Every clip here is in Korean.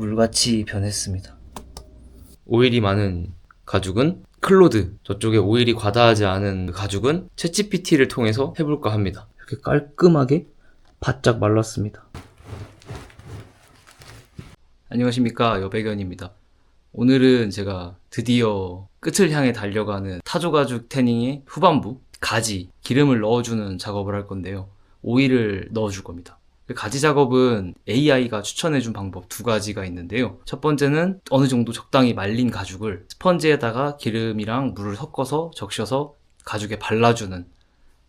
물같이 변했습니다. 오일이 많은 가죽은 클로드, 저쪽에 오일이 과다하지 않은 가죽은 챗GPT를 통해서 해볼까 합니다. 이렇게 깔끔하게 바짝 말랐습니다. 안녕하십니까, 여백연입니다. 오늘은 제가 드디어 끝을 향해 달려가는 타조가죽 태닝의 후반부, 가지, 기름을 넣어주는 작업을 할 건데요. 오일을 넣어줄 겁니다. 가지 작업은 AI가 추천해준 방법 두 가지가 있는데요. 첫 번째는 어느 정도 적당히 말린 가죽을 스펀지에다가 기름이랑 물을 섞어서 적셔서 가죽에 발라주는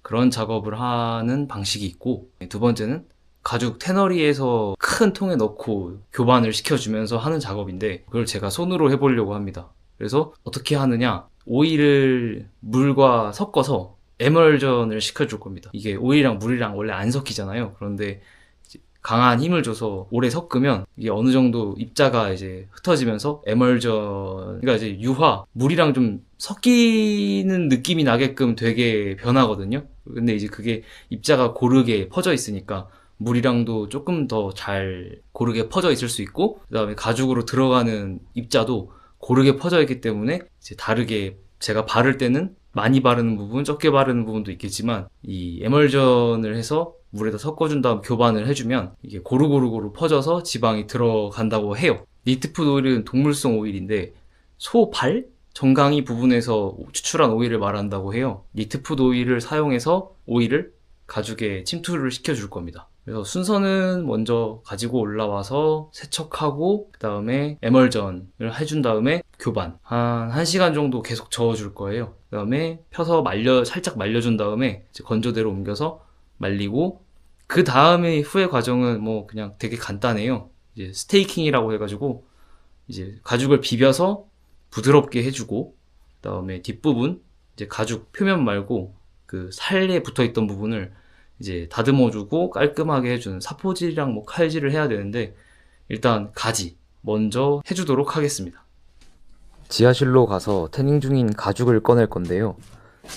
그런 작업을 하는 방식이 있고, 두 번째는 가죽 태너리에서 큰 통에 넣고 교반을 시켜주면서 하는 작업인데, 그걸 제가 손으로 해보려고 합니다. 그래서 어떻게 하느냐, 오일을 물과 섞어서 에멀전을 시켜줄 겁니다. 이게 오일이랑 물이랑 원래 안 섞이잖아요. 그런데 강한 힘을 줘서 오래 섞으면 이게 어느 정도 입자가 이제 흩어지면서 에멀전, 그러니까 이제 유화, 물이랑 좀 섞이는 느낌이 나게끔 되게 변하거든요. 근데 이제 그게 입자가 고르게 퍼져 있으니까 물이랑도 조금 더 잘 고르게 퍼져 있을 수 있고, 그 다음에 가죽으로 들어가는 입자도 고르게 퍼져 있기 때문에 이제 다르게 제가 바를 때는 많이 바르는 부분, 적게 바르는 부분도 있겠지만, 이 에멀전을 해서 물에다 섞어준 다음 교반을 해주면 이게 고루고루 퍼져서 지방이 들어간다고 해요. 니트푸드 오일은 동물성 오일인데 소발? 정강이 부분에서 추출한 오일을 말한다고 해요. 니트푸드 오일을 사용해서 오일을 가죽에 침투를 시켜줄 겁니다. 그래서 순서는 먼저 가지고 올라와서 세척하고, 그 다음에 에멀전을 해준 다음에 교반 한 1시간 정도 계속 저어줄 거예요. 그 다음에 펴서 살짝 말려준 다음에 이제 건조대로 옮겨서 말리고, 그 다음에 후의 과정은 뭐 그냥 되게 간단해요. 이제 스테이킹이라고 해가지고 이제 가죽을 비벼서 부드럽게 해주고, 그 다음에 뒷부분 이제 가죽 표면 말고 그 살에 붙어있던 부분을 이제 다듬어주고 깔끔하게 해주는 사포질이랑 뭐 칼질을 해야 되는데, 일단 가지 먼저 해주도록 하겠습니다. 지하실로 가서 태닝 중인 가죽을 꺼낼 건데요.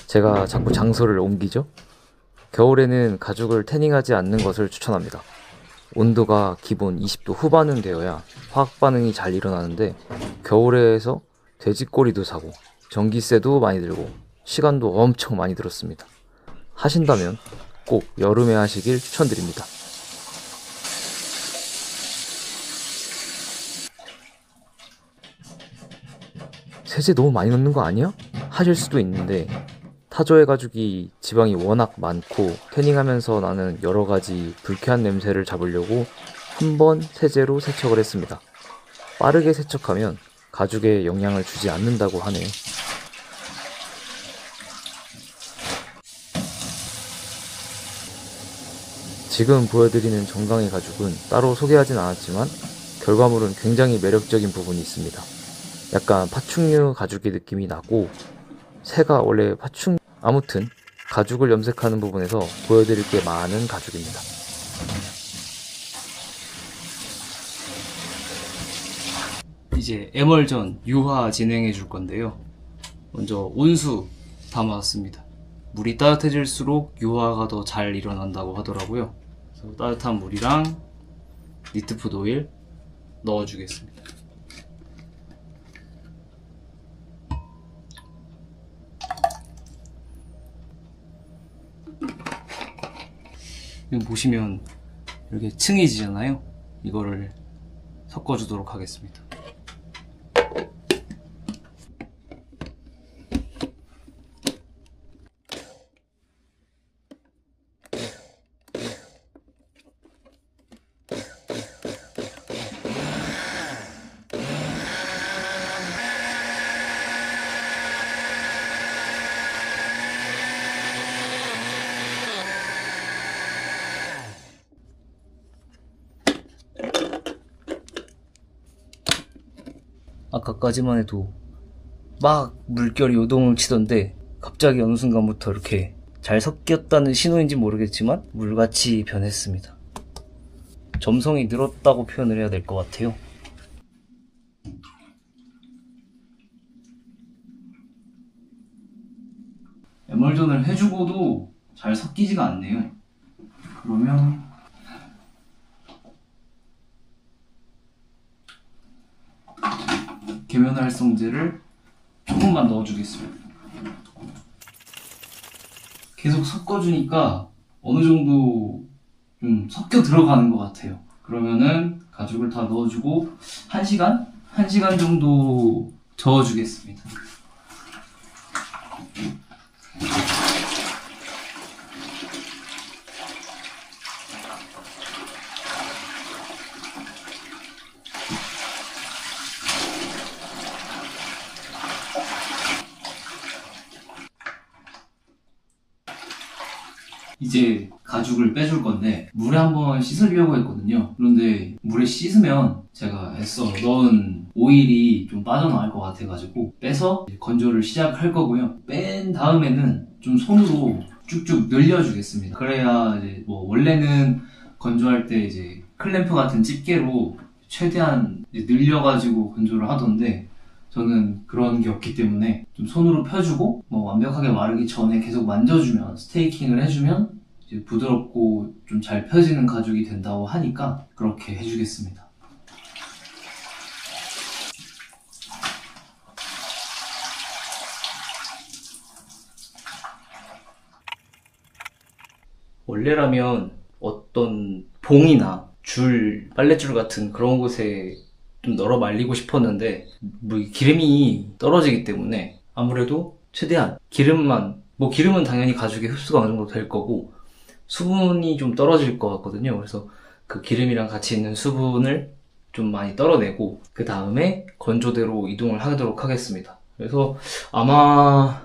제가 자꾸 장소를 옮기죠? 겨울에는 가죽을 태닝하지 않는 것을 추천합니다. 온도가 기본 20도 후반은 되어야 화학 반응이 잘 일어나는데, 겨울에서 돼지꼬리도 사고 전기세도 많이 들고 시간도 엄청 많이 들었습니다. 하신다면 꼭 여름에 하시길 추천드립니다. 세제 너무 많이 넣는 거 아니야? 하실 수도 있는데, 타조의 가죽이 지방이 워낙 많고 태닝하면서 나는 여러가지 불쾌한 냄새를 잡으려고 한번 세제로 세척을 했습니다. 빠르게 세척하면 가죽에 영향을 주지 않는다고 하네요. 지금 보여드리는 정강이 가죽은 따로 소개하진 않았지만 결과물은 굉장히 매력적인 부분이 있습니다. 약간 파충류 가죽의 느낌이 나고, 새가 원래 아무튼 가죽을 염색하는 부분에서 보여드릴 게 많은 가죽입니다. 이제 에멀전 유화 진행해 줄 건데요. 먼저 온수 담아왔습니다. 물이 따뜻해질수록 유화가 더 잘 일어난다고 하더라고요. 그래서 따뜻한 물이랑 니트푸드 오일 넣어주겠습니다. 지금 보시면 이렇게 층이 지잖아요. 이거를 섞어주도록 하겠습니다. 아까까지만 해도 막 물결이 요동을 치던데, 갑자기 어느 순간부터 이렇게 잘 섞였다는 신호인지 모르겠지만 물같이 변했습니다. 점성이 늘었다고 표현을 해야 될 것 같아요. 에멀전을 해주고도 잘 섞이지가 않네요. 그러면 계면활성제를 조금만 넣어주겠습니다. 계속 섞어주니까 어느 정도 좀 섞여 들어가는 것 같아요. 그러면은 가죽을 다 넣어주고 1시간? 1시간 정도 저어주겠습니다. 이제 가죽을 빼줄 건데 물에 한번 씻으려고 했거든요. 그런데 물에 씻으면 제가 애써 넣은 오일이 좀 빠져나갈 것 같아가지고 빼서 건조를 시작할 거고요. 뺀 다음에는 좀 손으로 쭉쭉 늘려주겠습니다. 그래야 이제 뭐 원래는 건조할 때 이제 클램프 같은 집게로 최대한 이제 늘려가지고 건조를 하던데 저는 그런 게 없기 때문에 좀 손으로 펴주고 뭐 완벽하게 마르기 전에 계속 만져주면 스테이킹을 해주면 이제 부드럽고 좀 잘 펴지는 가죽이 된다고 하니까 그렇게 해주겠습니다. 원래라면 어떤 봉이나 줄, 빨랫줄 같은 그런 곳에 좀 널어 말리고 싶었는데 뭐 기름이 떨어지기 때문에 아무래도 최대한 기름은 당연히 가죽에 흡수가 어느 정도 될 거고 수분이 좀 떨어질 것 같거든요. 그래서 그 기름이랑 같이 있는 수분을 좀 많이 떨어내고 그 다음에 건조대로 이동을 하도록 하겠습니다. 그래서 아마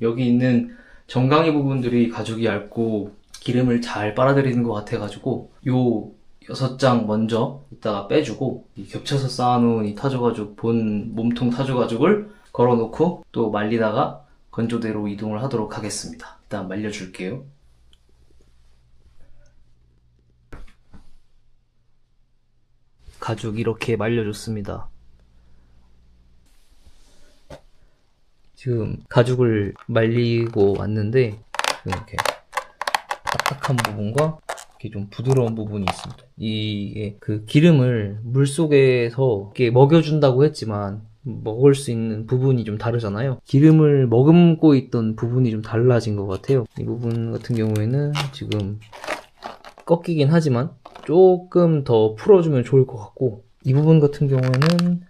여기 있는 정강이 부분들이 가죽이 얇고 기름을 잘 빨아들이는 것 같아가지고 요 6장 먼저 이따가 빼주고 이 겹쳐서 쌓아놓은 이 타조가죽 본 몸통 타조가죽을 걸어놓고 또 말리다가 건조대로 이동을 하도록 하겠습니다. 일단 말려줄게요. 가죽 이렇게 말려줬습니다. 지금 가죽을 말리고 왔는데 이렇게 딱딱한 부분과 이렇게 좀 부드러운 부분이 있습니다. 이게 그 기름을 물 속에서 이렇게 먹여준다고 했지만 먹을 수 있는 부분이 좀 다르잖아요. 기름을 머금고 있던 부분이 좀 달라진 것 같아요. 이 부분 같은 경우에는 지금 꺾이긴 하지만 조금 더 풀어주면 좋을 것 같고 이 부분 같은 경우에는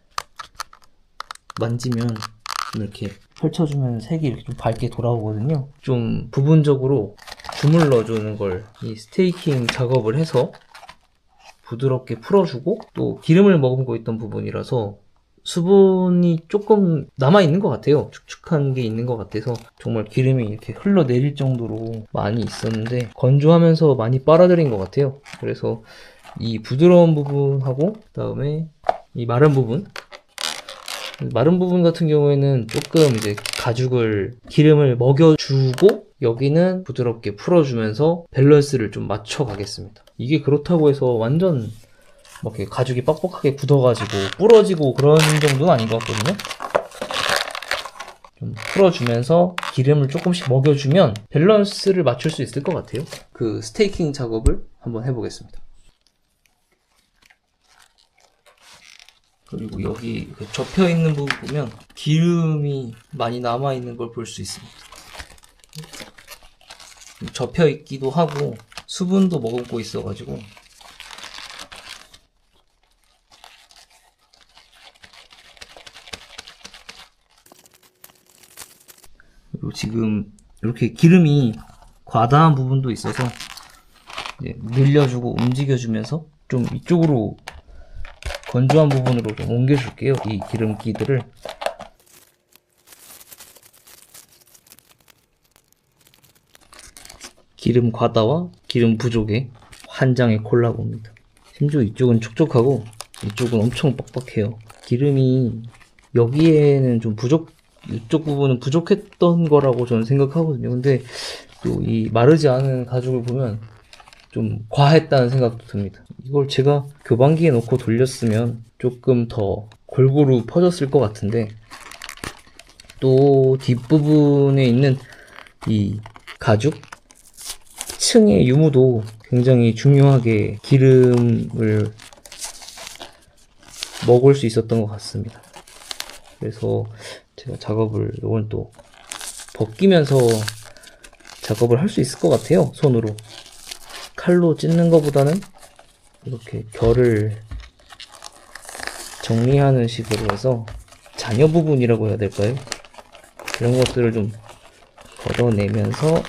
만지면 이렇게 펼쳐주면 색이 이렇게 좀 밝게 돌아오거든요. 좀 부분적으로 주물러주는 걸 이 스테이킹 작업을 해서 부드럽게 풀어주고 또 기름을 머금고 있던 부분이라서 수분이 조금 남아있는 것 같아요. 축축한 게 있는 것 같아서 정말 기름이 이렇게 흘러내릴 정도로 많이 있었는데 건조하면서 많이 빨아들인 것 같아요. 그래서 이 부드러운 부분하고 그다음에 이 마른 부분 같은 경우에는 조금 이제 가죽을 기름을 먹여주고 여기는 부드럽게 풀어주면서 밸런스를 좀 맞춰 가겠습니다. 이게 그렇다고 해서 완전 뭐 이렇게 가죽이 빡빡하게 굳어가지고 부러지고 그런 정도는 아닌 것 같거든요. 좀 풀어주면서 기름을 조금씩 먹여주면 밸런스를 맞출 수 있을 것 같아요. 그 스테이킹 작업을 한번 해보겠습니다. 그리고 여기 접혀있는 부분 보면 기름이 많이 남아있는 걸 볼 수 있습니다. 접혀있기도 하고 수분도 머금고 있어가지고 그리고 지금 이렇게 기름이 과다한 부분도 있어서 이제 늘려주고 움직여주면서 좀 이쪽으로 건조한 부분으로 좀 옮겨줄게요. 이 기름기들을. 기름 과다와 기름 부족의 한 장의 콜라보입니다. 심지어 이쪽은 촉촉하고 이쪽은 엄청 빡빡해요. 기름이 여기에는 좀 이쪽 부분은 부족했던 거라고 저는 생각하거든요. 근데 또 이 마르지 않은 가죽을 보면 좀 과했다는 생각도 듭니다. 이걸 제가 교반기에 넣고 돌렸으면 조금 더 골고루 퍼졌을 것 같은데 또 뒷부분에 있는 이 가죽 층의 유무도 굉장히 중요하게 기름을 먹을 수 있었던 것 같습니다. 그래서 제가 작업을 이건 또 벗기면서 작업을 할 수 있을 것 같아요. 손으로. 칼로 찢는 것보다는 이렇게 결을 정리하는 식으로 해서 잔여 부분이라고 해야 될까요? 그런 것들을 좀 걷어내면서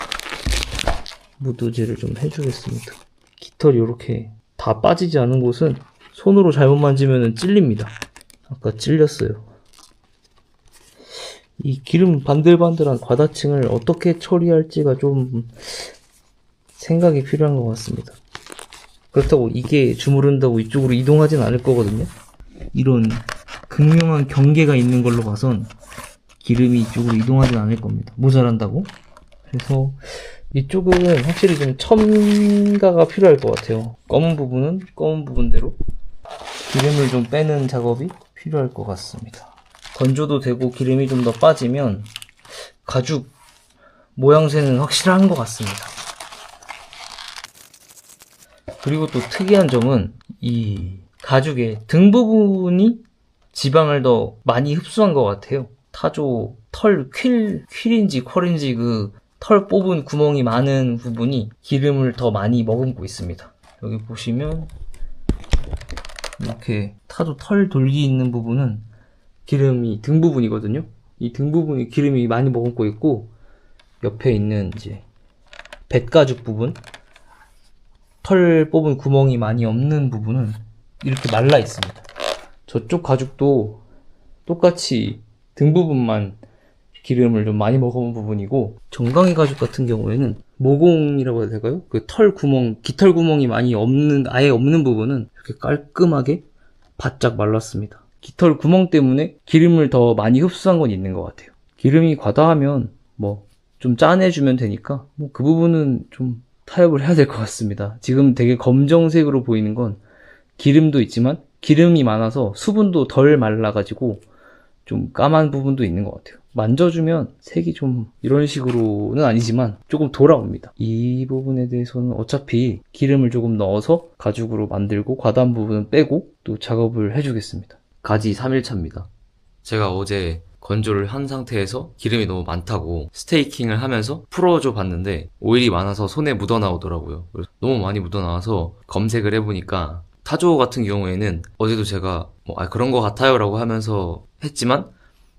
무드질을 좀 해주겠습니다. 깃털이 이렇게 다 빠지지 않은 곳은 손으로 잘못 만지면 찔립니다. 아까 찔렸어요. 이 기름 반들반들한 과다층을 어떻게 처리할지가 좀 생각이 필요한 것 같습니다. 그렇다고 이게 주무른다고 이쪽으로 이동하진 않을 거거든요. 이런 극명한 경계가 있는 걸로 봐선 기름이 이쪽으로 이동하진 않을 겁니다. 모자란다고. 그래서 이쪽은 확실히 좀 첨가가 필요할 것 같아요. 검은 부분은 검은 부분대로 기름을 좀 빼는 작업이 필요할 것 같습니다. 건조도 되고 기름이 좀 더 빠지면 가죽 모양새는 확실한 것 같습니다. 그리고 또 특이한 점은 이 가죽의 등 부분이 지방을 더 많이 흡수한 것 같아요. 타조 퀼인지 퀄인지 그 털 뽑은 구멍이 많은 부분이 기름을 더 많이 머금고 있습니다. 여기 보시면 이렇게 타조 털 돌기 있는 부분은 기름이 등 부분이거든요. 이 등 부분이 기름이 많이 머금고 있고, 옆에 있는 이제 뱃가죽 부분, 털 뽑은 구멍이 많이 없는 부분은 이렇게 말라 있습니다. 저쪽 가죽도 똑같이 등 부분만 기름을 좀 많이 머금은 부분이고, 정강이 가죽 같은 경우에는 모공이라고 해야 될까요? 그 털 구멍, 깃털 구멍이 많이 없는, 아예 없는 부분은 이렇게 깔끔하게 바짝 말랐습니다. 깃털 구멍 때문에 기름을 더 많이 흡수한 건 있는 것 같아요. 기름이 과다하면 뭐 좀 짜내주면 되니까 뭐 그 부분은 좀 타협을 해야 될 것 같습니다. 지금 되게 검정색으로 보이는 건 기름도 있지만 기름이 많아서 수분도 덜 말라가지고 좀 까만 부분도 있는 것 같아요. 만져주면 색이 좀 이런 식으로는 아니지만 조금 돌아옵니다. 이 부분에 대해서는 어차피 기름을 조금 넣어서 가죽으로 만들고 과다한 부분은 빼고 또 작업을 해주겠습니다. 가지 3일차입니다. 제가 어제 건조를 한 상태에서 기름이 너무 많다고 스테이킹을 하면서 풀어줘 봤는데 오일이 많아서 손에 묻어 나오더라고요. 그래서 너무 많이 묻어 나와서 검색을 해보니까 타조 같은 경우에는 어제도 제가 그런 거 같아요 라고 하면서 했지만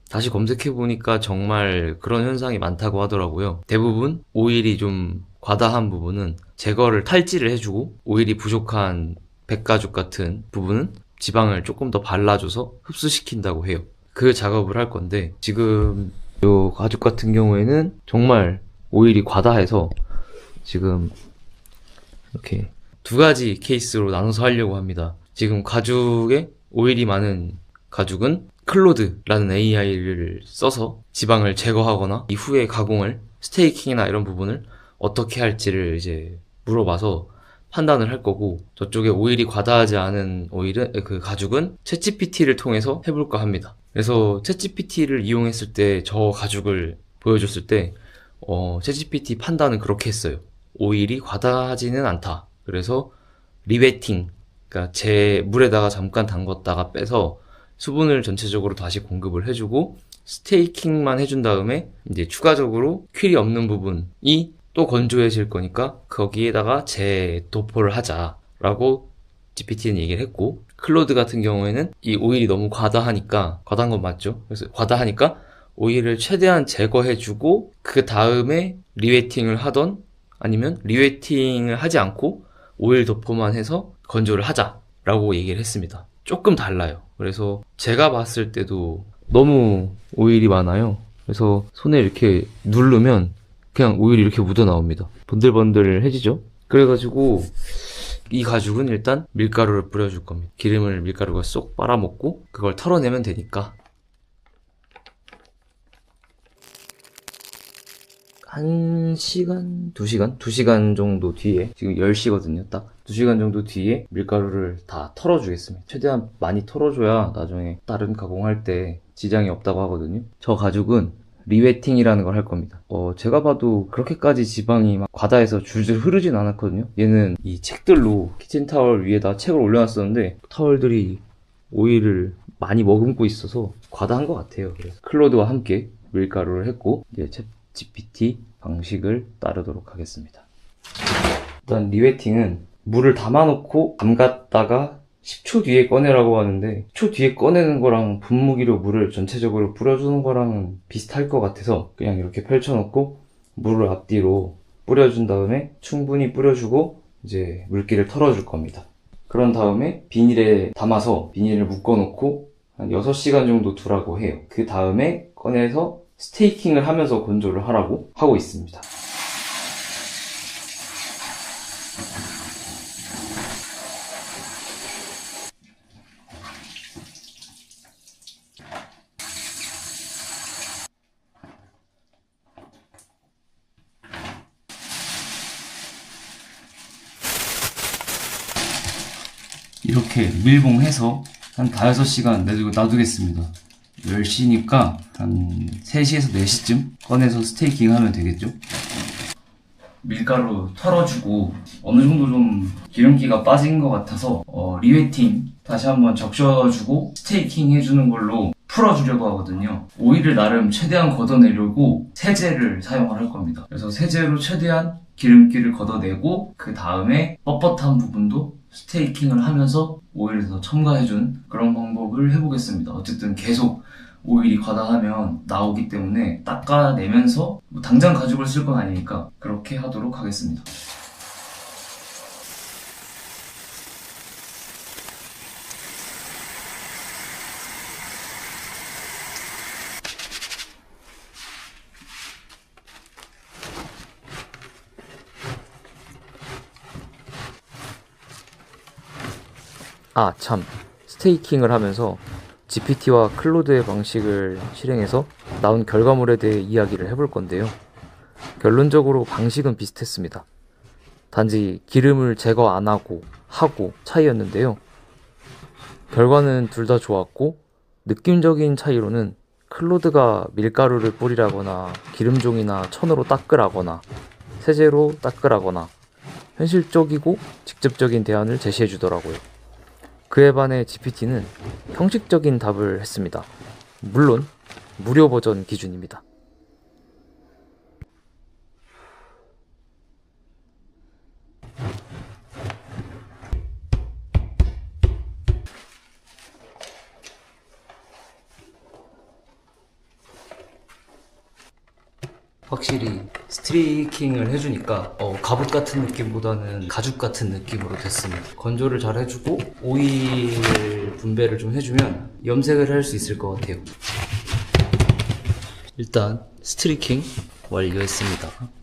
다시 검색해보니까 정말 그런 현상이 많다고 하더라고요. 대부분 오일이 좀 과다한 부분은 제거를 탈지를 해주고, 오일이 부족한 백가죽 같은 부분은 지방을 조금 더 발라줘서 흡수시킨다고 해요. 그 작업을 할 건데, 지금 이 가죽 같은 경우에는 정말 오일이 과다해서 지금 이렇게 두 가지 케이스로 나눠서 하려고 합니다. 지금 가죽에 오일이 많은 가죽은 클로드라는 AI를 써서 지방을 제거하거나 이후에 가공을, 스테이킹이나 이런 부분을 어떻게 할지를 이제 물어봐서 판단을 할 거고, 저쪽에 오일이 과다하지 않은 그 가죽은 챗GPT를 통해서 해볼까 합니다. 그래서 챗GPT를 이용했을 때 저 가죽을 보여줬을 때 챗GPT 판단은 그렇게 했어요. 오일이 과다하지는 않다. 그래서 리웨팅, 그러니까 물에다가 잠깐 담궜다가 빼서 수분을 전체적으로 다시 공급을 해주고 스테이킹만 해준 다음에 이제 추가적으로 퀼이 없는 부분이 또 건조해질 거니까 거기에다가 재도포를 하자라고 GPT는 얘기를 했고, 클로드 같은 경우에는 이 오일이 너무 과다한 건 맞죠? 그래서 과다하니까 오일을 최대한 제거해주고 그 다음에 리웨팅을 하던, 아니면 리웨팅을 하지 않고 오일 도포만 해서 건조를 하자라고 얘기를 했습니다. 조금 달라요. 그래서 제가 봤을 때도 너무 오일이 많아요. 그래서 손에 이렇게 누르면 그냥 오일이 이렇게 묻어 나옵니다. 번들번들해지죠? 그래가지고 이 가죽은 일단 밀가루를 뿌려줄 겁니다. 기름을 밀가루가 쏙 빨아먹고 그걸 털어내면 되니까. 1시간? 2시간? 2시간 정도 뒤에, 지금 10시거든요, 딱. 2시간 정도 뒤에 밀가루를 다 털어주겠습니다. 최대한 많이 털어줘야 나중에 다른 가공할 때 지장이 없다고 하거든요. 저 가죽은 리웨팅이라는 걸 할 겁니다. 제가 봐도 그렇게까지 지방이 막 과다해서 줄줄 흐르진 않았거든요. 얘는 이 책들로 키친타월 위에다 책을 올려놨었는데 타월들이 오일을 많이 머금고 있어서 과다한 것 같아요. 그래서 클로드와 함께 밀가루를 했고 이제 챗 GPT 방식을 따르도록 하겠습니다. 일단 리웨팅은 물을 담아놓고 담갔다가 10초 뒤에 꺼내라고 하는데 10초 뒤에 꺼내는 거랑 분무기로 물을 전체적으로 뿌려주는 거랑은 비슷할 것 같아서 그냥 이렇게 펼쳐놓고 물을 앞뒤로 뿌려준 다음에 충분히 뿌려주고 이제 물기를 털어줄 겁니다. 그런 다음에 비닐에 담아서 비닐을 묶어놓고 한 6시간 정도 두라고 해요. 그 다음에 꺼내서 스테이킹을 하면서 건조를 하라고 하고 있습니다. 이렇게 밀봉해서 한 5-6시간 놔두겠습니다. 10시니까 한 3시에서 4시쯤 꺼내서 스테이킹 하면 되겠죠? 밀가루 털어주고 어느 정도 좀 기름기가 빠진 것 같아서 리웨팅 다시 한번 적셔주고 스테이킹 해주는 걸로 풀어주려고 하거든요. 오일을 나름 최대한 걷어내려고 세제를 사용을 할 겁니다. 그래서 세제로 최대한 기름기를 걷어내고 그 다음에 뻣뻣한 부분도 스테이킹을 하면서 오일을 더 첨가해준 그런 방법을 해보겠습니다. 어쨌든 계속 오일이 과다하면 나오기 때문에 닦아내면서 당장 가죽을 쓸 건 아니니까 그렇게 하도록 하겠습니다. 아, 참. 스테이킹을 하면서 GPT와 클로드의 방식을 실행해서 나온 결과물에 대해 이야기를 해볼 건데요. 결론적으로 방식은 비슷했습니다. 단지 기름을 제거 안 하고 차이였는데요. 결과는 둘 다 좋았고 느낌적인 차이로는 클로드가 밀가루를 뿌리라거나 기름종이나 천으로 닦으라거나 세제로 닦으라거나 현실적이고 직접적인 대안을 제시해 주더라고요. 그에 반해 GPT는 형식적인 답을 했습니다. 물론 무료 버전 기준입니다. 확실히 스테이킹을 해주니까 갑옷 같은 느낌보다는 가죽 같은 느낌으로 됐습니다. 건조를 잘 해주고 오일 분배를 좀 해주면 염색을 할 수 있을 것 같아요. 일단 스테이킹 완료했습니다.